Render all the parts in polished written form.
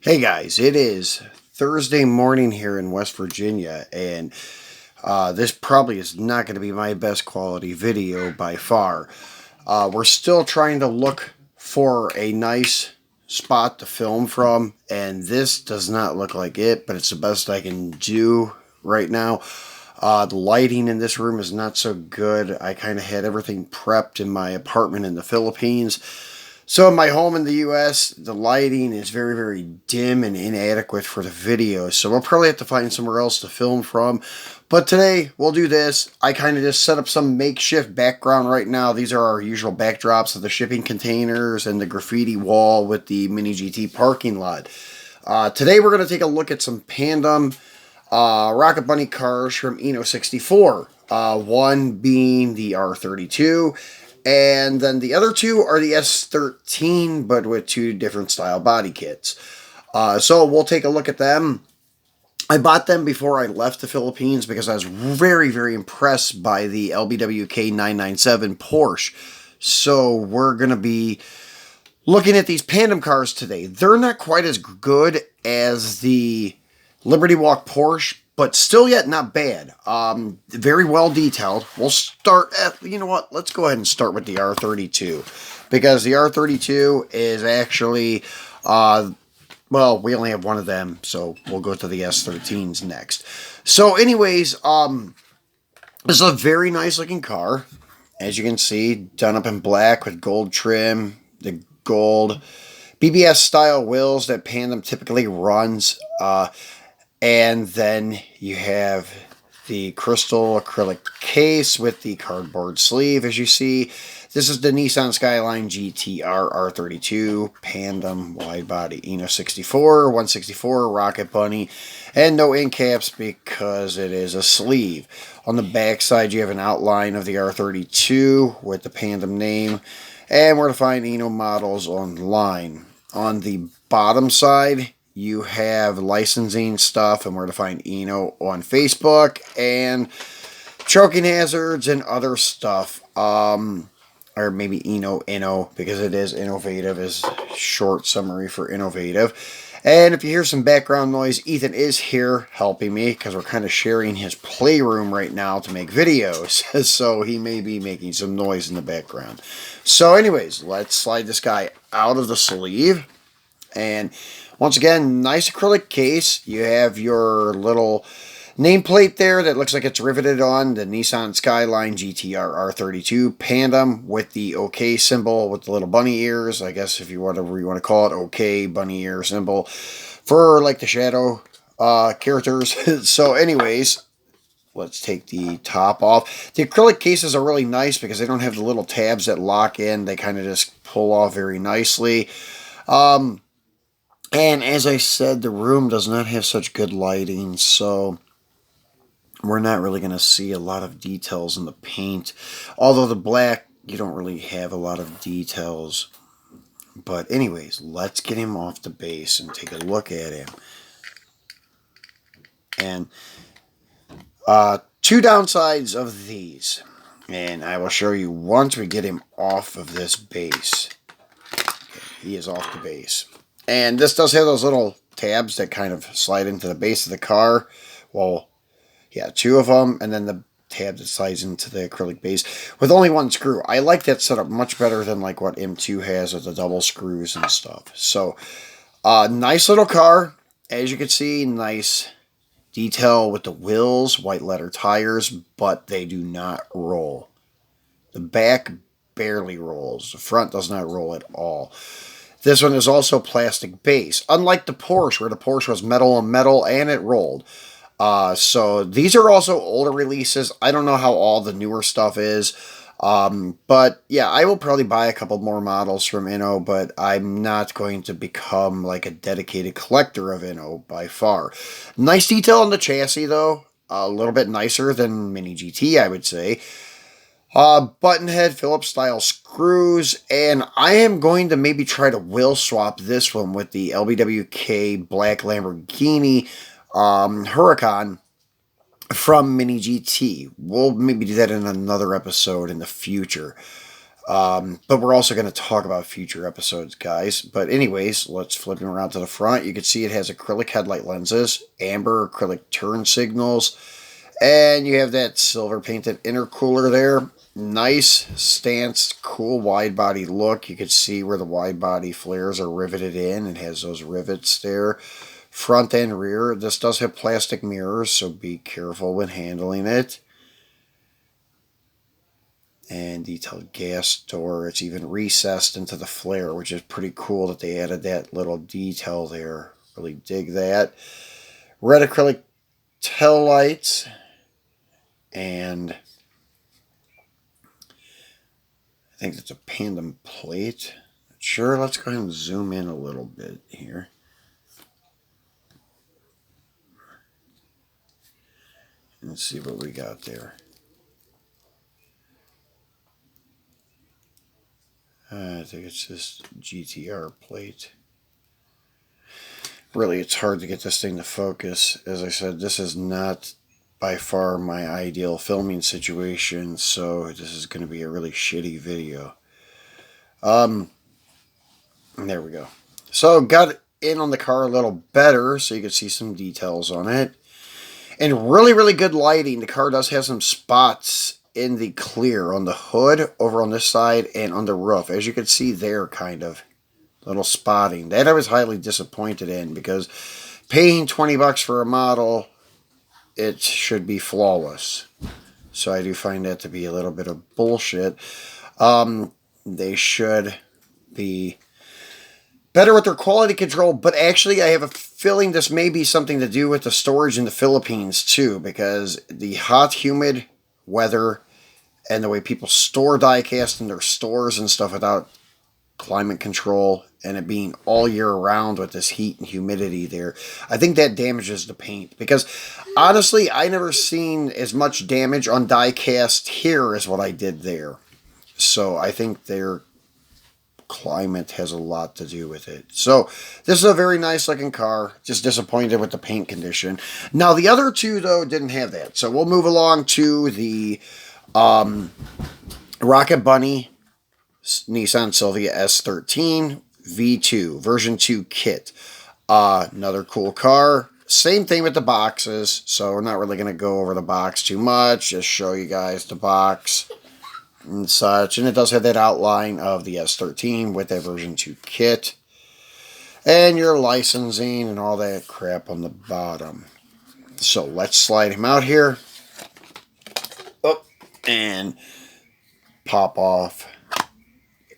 Hey guys, it is Thursday morning here in West Virginia, and this probably is not going to be my best quality video by far. We're still trying to look for a nice spot to film from, and this does not look like it, but it's the best I can do right now. The lighting in this room is not so good. I kind of had everything prepped in my apartment in the Philippines. So in my home in the US, the lighting is very, very dim and inadequate for the video. So we'll probably have to find somewhere else to film from. But today, we'll do this. I kind of just set up some makeshift background right now. These are our usual backdrops of the shipping containers and the graffiti wall with the Mini GT parking lot. Today, we're going to take a look at some Pandem Rocket Bunny cars from Inno64. One being the R32, and then the other two are the S13, but with two different style body kits. So we'll take a look at them. I bought them before I left the Philippines because I was very, very impressed by the LBWK 997 Porsche. So we're going to be looking at these Pandem cars today. They're not quite as good as the Liberty Walk Porsche, but still yet not bad. Very well detailed. We'll start at, you know what, let's go ahead and start with the R32. Because the R32 is actually, well, we only have one of them, so we'll go to the S13s next. So anyways, this is a very nice looking car. As you can see, done up in black with gold trim, the gold BBS style wheels that Pandem typically runs. And then you have the crystal acrylic case with the cardboard sleeve, as you see. This is the Nissan Skyline GTR R32 Pandem wide body Inno64, 164 Rocket Bunny, and no end caps because it is a sleeve. On the back side, you have an outline of the R32 with the Pandem name, and where to find Inno models online. On the bottom side, you have licensing stuff and where to find Inno on Facebook and choking hazards and other stuff. Or maybe Inno because it is innovative is short summary for innovative. And if you hear some background noise, Ethan is here helping me because we're kind of sharing his playroom right now to make videos. So he may be making some noise in the background. So anyways, let's slide this guy out of the sleeve. And once again, nice acrylic case. You have your little nameplate there that looks like it's riveted on the Nissan Skyline GTR R32 Pandem with the OK symbol with the little bunny ears. I guess if you whatever you want to call it, OK bunny ear symbol for like the shadow characters. So anyways, let's take the top off. The acrylic cases are really nice because they don't have the little tabs that lock in. They kind of just pull off very nicely. And as I said, the room does not have such good lighting, so we're not really going to see a lot of details in the paint. Although the black, you don't really have a lot of details. But anyways, let's get him off the base and take a look at him. And two downsides of these. And I will show you once we get him off of this base. Okay, he is off the base. And this does have those little tabs that kind of slide into the base of the car. Well, yeah, two of them, and then the tab that slides into the acrylic base with only one screw. I like that setup much better than like what M2 has with the double screws and stuff. So, nice little car. As you can see, nice detail with the wheels, white letter tires, but they do not roll. The back barely rolls. The front does not roll at all. This one is also plastic base, unlike the Porsche, where the Porsche was metal on metal and it rolled. So these are also older releases. I don't know how all the newer stuff is. But yeah, I will probably buy a couple more models from Inno, but I'm not going to become like a dedicated collector of Inno by far. Nice detail on the chassis though. A little bit nicer than Mini GT, I would say. Buttonhead Phillips style screws, and I am going to maybe try to wheel swap this one with the LBWK Black Lamborghini Huracan from Mini GT. We'll maybe do that in another episode in the future. But we're also going to talk about future episodes, guys. But anyways, let's flip him around to the front. You can see it has acrylic headlight lenses, amber acrylic turn signals, and you have that silver painted intercooler there. Nice stance, cool wide body look. You can see where the wide body flares are riveted in. It has those rivets there. Front and rear. This does have plastic mirrors, so be careful when handling it. And detailed gas door. It's even recessed into the flare, which is pretty cool that they added that little detail there. Really dig that. Red acrylic tail lights. And I think it's a Pandem Plate. Sure, let's go ahead and zoom in a little bit here. And see what we got there. I think it's this GTR plate. Really, it's hard to get this thing to focus. As I said, this is not by far my ideal filming situation, so this is going to be a really shitty video. There we go. So, got in on the car a little better, so you can see some details on it. And really, really good lighting. The car does have some spots in the clear on the hood, over on this side, and on the roof. As you can see there, kind of. Little spotting. That I was highly disappointed in, because paying $20 for a model, it should be flawless. So I do find that to be a little bit of bullshit. They should be better with their quality control, but actually I have a feeling this may be something to do with the storage in the Philippines too, because the hot, humid weather and the way people store diecast in their stores and stuff without climate control and it being all year round with this heat and humidity there, I think that damages the paint. Because honestly, I never seen as much damage on diecast here as what I did there. So I think their climate has a lot to do with it. So this is a very nice looking car. Just disappointed with the paint condition. Now the other two though didn't have that. So we'll move along to the Rocket Bunny Nissan Silvia S13 V2 version 2 kit. Another cool car. Same thing with the boxes, so we're not really going to go over the box too much. Just show you guys the box and such. And it does have that outline of the S13 with that version 2 kit. And your licensing and all that crap on the bottom. So let's slide him out here. Oh, and pop off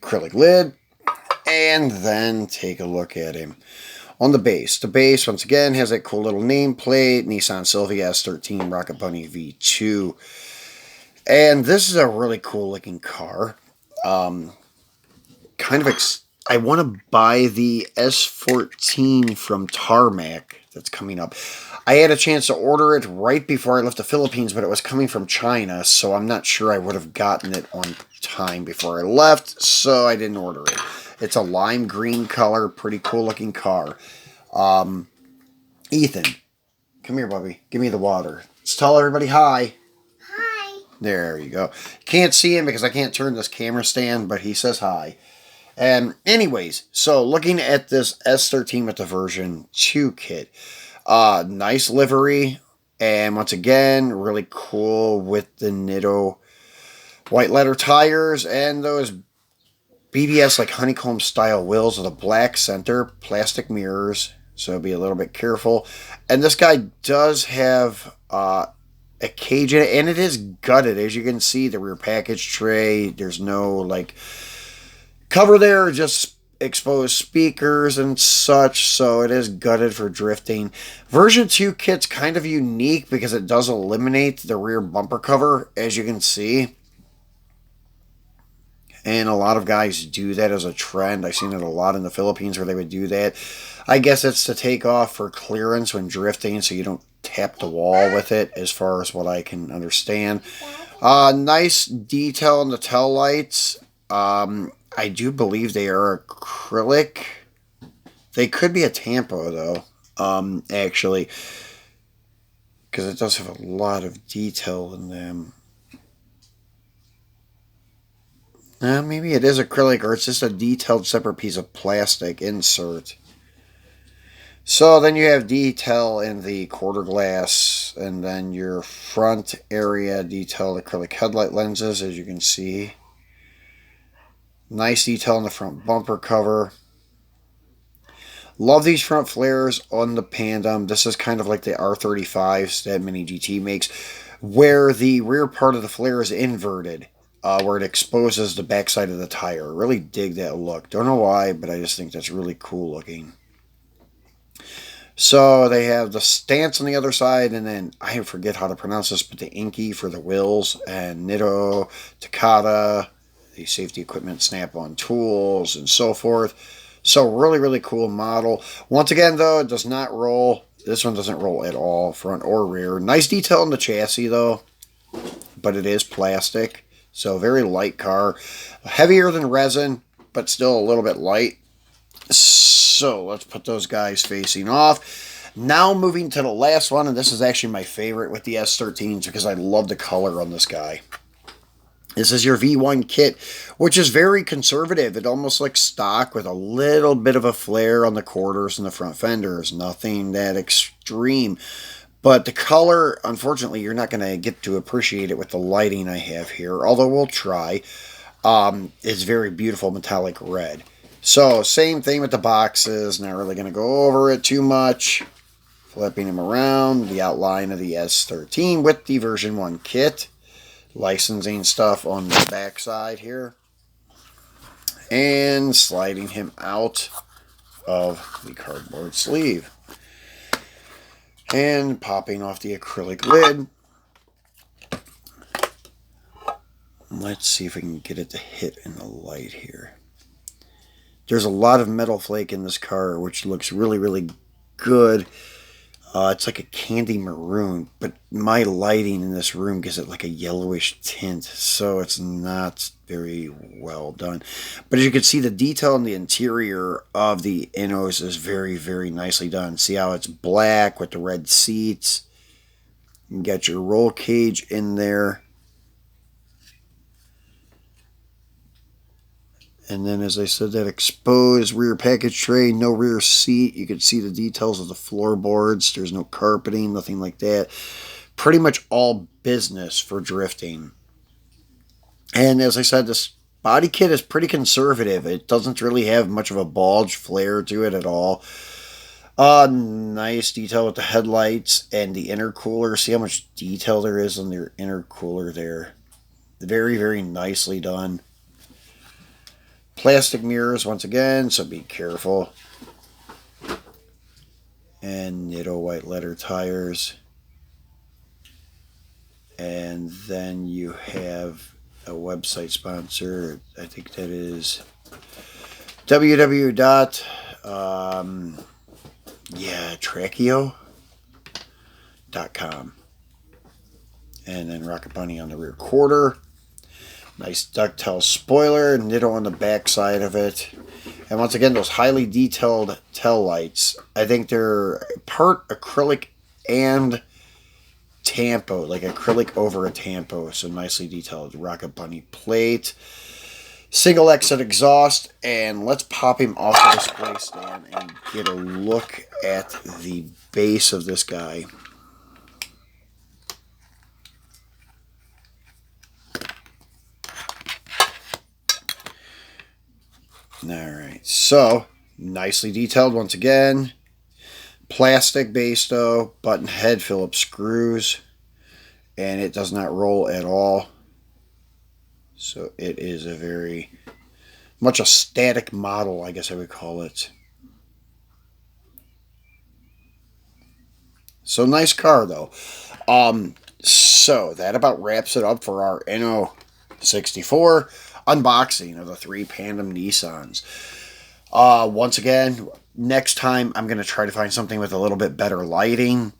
acrylic lid, and then take a look at him. On the base, once again has that cool little nameplate, Nissan Silvia S13 Rocket Bunny V2, and this is a really cool looking car. I want to buy the S14 from Tarmac that's coming up. I had a chance to order it right before I left the Philippines, but it was coming from China, so I'm not sure I would have gotten it on time before I left, so I didn't order it. It's a lime green color, pretty cool looking car. Ethan, come here, Bubby. Give me the water. Let's tell everybody hi. Hi. There you go. Can't see him because I can't turn this camera stand, but he says hi. And anyways, so looking at this S13 with the version 2 kit. Nice livery, and once again, really cool with the Nitto white letter tires and those BBS like honeycomb style wheels with a black center, plastic mirrors, so be a little bit careful. And this guy does have a cage in it, and it is gutted. As you can see, the rear package tray, there's no like cover there, just exposed speakers and such, so it is gutted for drifting. Version 2 kit's kind of unique because it does eliminate the rear bumper cover, as you can see. And a lot of guys do that as a trend. I've seen it a lot in the Philippines where they would do that. I guess it's to take off for clearance when drifting so you don't tap the wall with it, as far as what I can understand. Nice detail on the tail lights. I do believe they are acrylic. They could be a tampo, though, actually, because it does have a lot of detail in them. Maybe it is acrylic, or it's just a detailed separate piece of plastic insert. So then you have detail in the quarter glass, and then your front area detailed acrylic headlight lenses, as you can see. Nice detail in the front bumper cover. Love these front flares on the Pandem. This is kind of like the R35s that Mini GT makes, where the rear part of the flare is inverted, where it exposes the backside of the tire. Really dig that look. Don't know why, but I just think that's really cool looking. So they have the stance on the other side, and then I forget how to pronounce this, but the Inky for the wheels, and Nitto, Takata, the safety equipment snap-on tools, and so forth. So really, really cool model. Once again, though, it does not roll. This one doesn't roll at all, front or rear. Nice detail in the chassis, though, but it is plastic. So very light car. Heavier than resin, but still a little bit light. So let's put those guys facing off. Now moving to the last one, and this is actually my favorite with the S13s because I love the color on this guy. This is your V1 kit, which is very conservative. It almost looks stock with a little bit of a flare on the quarters and the front fenders. Nothing that extreme. But the color, unfortunately, you're not going to get to appreciate it with the lighting I have here, although we'll try. It's very beautiful metallic red. So, same thing with the boxes. Not really going to go over it too much. Flipping them around. The outline of the S13 with the version 1 kit. Licensing stuff on the back side here. And sliding him out of the cardboard sleeve. And popping off the acrylic lid. Let's see if we can get it to hit in the light here. There's a lot of metal flake in this car, which looks really, really good. It's like a candy maroon, but my lighting in this room gives it like a yellowish tint, so it's not very well done. But as you can see, the detail in the interior of the Innos is very, very nicely done. See how it's black with the red seats? You got your roll cage in there. And then, as I said, that exposed rear package tray, no rear seat. You can see the details of the floorboards. There's no carpeting, nothing like that. Pretty much all business for drifting. And as I said, this body kit is pretty conservative. It doesn't really have much of a bulge flare to it at all. Nice detail with the headlights and the intercooler. See how much detail there is on their intercooler there. Very, very nicely done. Plastic mirrors once again, so be careful. And Nitto white letter tires. And then you have a website sponsor. I think that is Tracchio.com. And then Rocket Bunny on the rear quarter. Nice ducktail spoiler, Nitto on the back side of it. And once again, those highly detailed tail lights. I think they're part acrylic and tampo, like acrylic over a tampo. So nicely detailed Rocket Bunny plate. Single exit exhaust. And let's pop him off the display stand and get a look at the base of this guy. Alright, so nicely detailed once again. Plastic base though, button head Phillips screws, and it does not roll at all. So it is a very much a static model, I guess I would call it. So nice car though. So that about wraps it up for our Inno64 unboxing of the 3 Pandem Nissans. Once again, next time I'm going to try to find something with a little bit better lighting.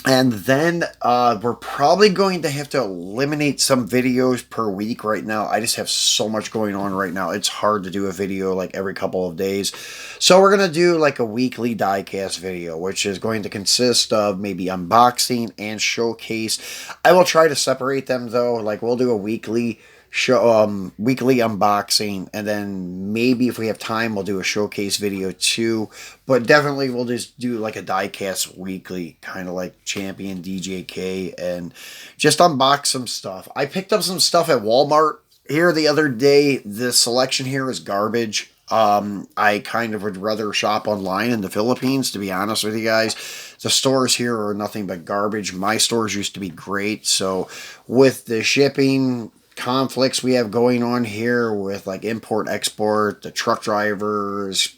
And then we're probably going to have to eliminate some videos per week right now. I just have so much going on right now. It's hard to do a video like every couple of days. So we're going to do like a weekly diecast video, which is going to consist of maybe unboxing and showcase. I will try to separate them though. Like we'll do a weekly weekly unboxing, and then maybe if we have time we'll do a showcase video too, but definitely we'll just do like a diecast weekly, kind of like Champion DJK, and just unbox some stuff. I picked up some stuff at Walmart here the other day. The selection here is garbage. I kind of would rather shop online in the Philippines, to be honest with you guys. The stores here are nothing but garbage. My stores used to be great, so with the shipping conflicts we have going on here with like import export, the truck drivers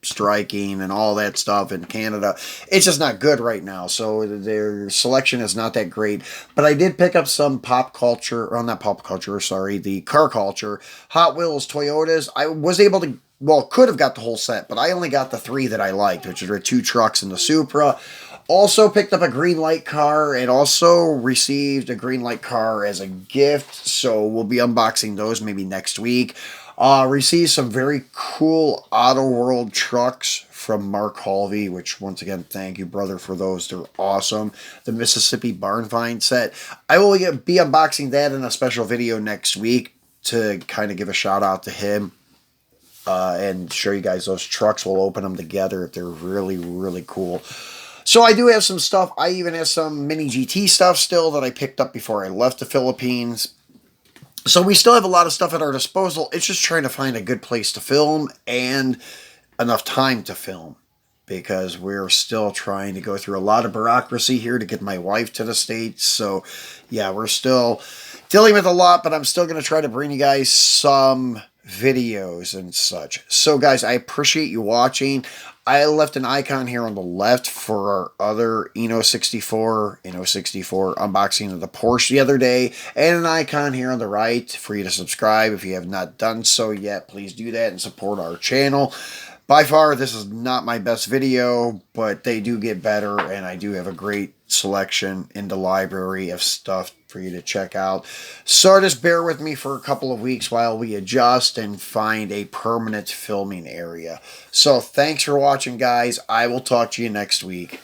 striking and all that stuff in Canada, it's just not good right now. So their selection is not that great. But I did pick up some pop culture, or not pop culture, sorry, the car culture, Hot Wheels, Toyotas. I was able to, well, could have got the whole set, but I only got the three that I liked, which are the two trucks and the Supra. Also picked up a green light car and also received a green light car as a gift. So we'll be unboxing those maybe next week. Received some very cool Auto World trucks from Mark Halvey, which once again, thank you, brother, for those. They're awesome. The Mississippi Barn Find set. I will be unboxing that in a special video next week to kind of give a shout out to him. And show you guys those trucks. We'll open them together. They're really, really cool. So I do have some stuff. I even have some mini GT stuff still that I picked up before I left the Philippines. So we still have a lot of stuff at our disposal. It's just trying to find a good place to film and enough time to film, because we're still trying to go through a lot of bureaucracy here to get my wife to the States. So yeah, we're still dealing with a lot, but I'm still going to try to bring you guys some videos and such. So guys, I appreciate you watching. I left an icon here on the left for our other Inno64 unboxing of the Porsche the other day, and an icon here on the right for you to subscribe. If you have not done so yet, please do that and support our channel. By far, this is not my best video, but they do get better, and I do have a great selection in the library of stuff for you to check out. So just bear with me for a couple of weeks while we adjust and find a permanent filming area. So thanks for watching, guys. I will talk to you next week.